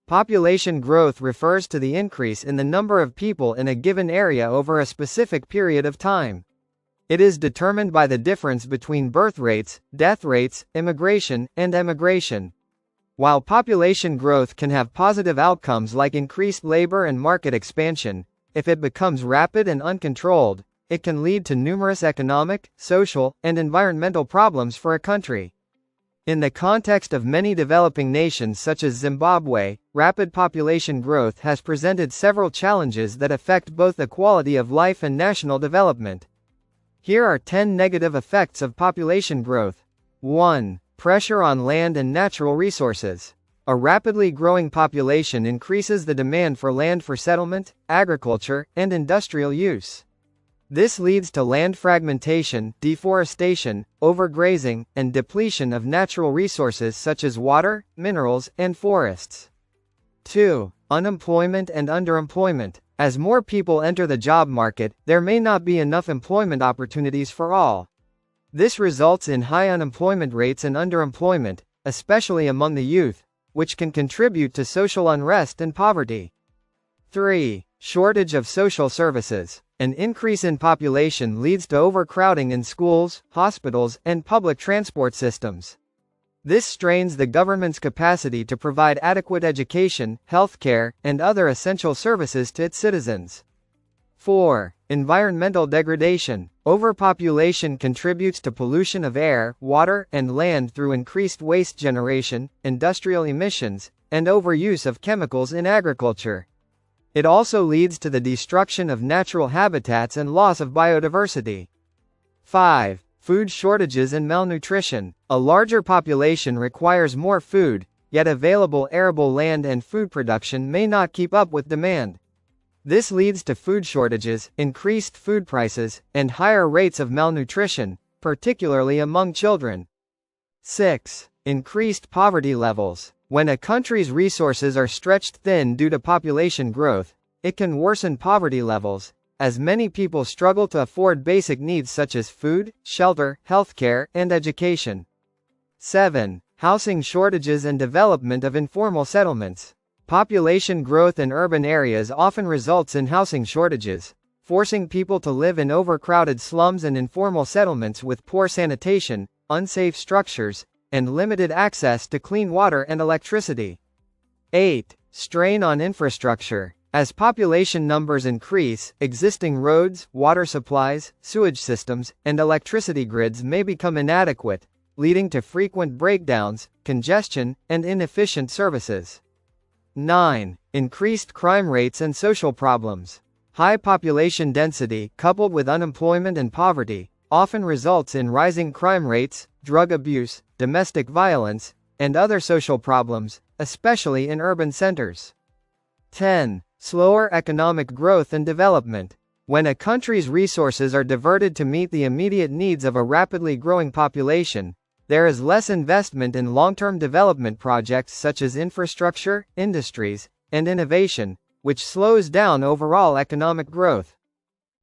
Population growth refers to the increase in the number of people in a given area over a specific period of time. It is determined by the difference between birth rates, death rates, immigration, and emigration. While population growth can have positive outcomes like increased labor and market expansion, if it becomes rapid and uncontrolled, it can lead to numerous economic, social, and environmental problems for a country. In the context of many developing nations such as Zimbabwe, rapid population growth has presented several challenges that affect both the quality of life and national development. Here are 10 negative effects of population growth. 1. Pressure on land and natural resources. A rapidly growing population increases the demand for land for settlement, agriculture, and industrial use. This leads to land fragmentation, deforestation, overgrazing, and depletion of natural resources such as water, minerals, and forests. 2. Unemployment and underemployment. As more people enter the job market, there may not be enough employment opportunities for all. This results in high unemployment rates and underemployment, especially among the youth, which can contribute to social unrest and poverty. 3. Shortage of social services. An increase in population leads to overcrowding in schools, hospitals, and public transport systems. This strains the government's capacity to provide adequate education, healthcare, and other essential services to its citizens. 4. Environmental degradation. Overpopulation contributes to pollution of air, water, and land through increased waste generation, industrial emissions, and overuse of chemicals in agriculture. It also leads to the destruction of natural habitats and loss of biodiversity. 5. Food shortages and malnutrition. A larger population requires more food, yet available arable land and food production may not keep up with demand. This leads to food shortages, increased food prices, and higher rates of malnutrition, particularly among children. 6. Increased poverty levels. When a country's resources are stretched thin due to population growth, it can worsen poverty levels, as many people struggle to afford basic needs such as food, shelter, healthcare, and education. 7. Housing shortages and development of informal settlements. Population growth in urban areas often results in housing shortages, forcing people to live in overcrowded slums and informal settlements with poor sanitation, unsafe structures, and limited access to clean water and electricity. 8. Strain on infrastructure. As population numbers increase, existing roads, water supplies, sewage systems, and electricity grids may become inadequate, leading to frequent breakdowns, congestion, and inefficient services. 9. Increased crime rates and social problems. High population density, coupled with unemployment and poverty, often results in rising crime rates, drug abuse, domestic violence, and other social problems, especially in urban centers. 10. Slower economic growth and development. When a country's resources are diverted to meet the immediate needs of a rapidly growing population, there is less investment in long-term development projects such as infrastructure, industries, and innovation, which slows down overall economic growth.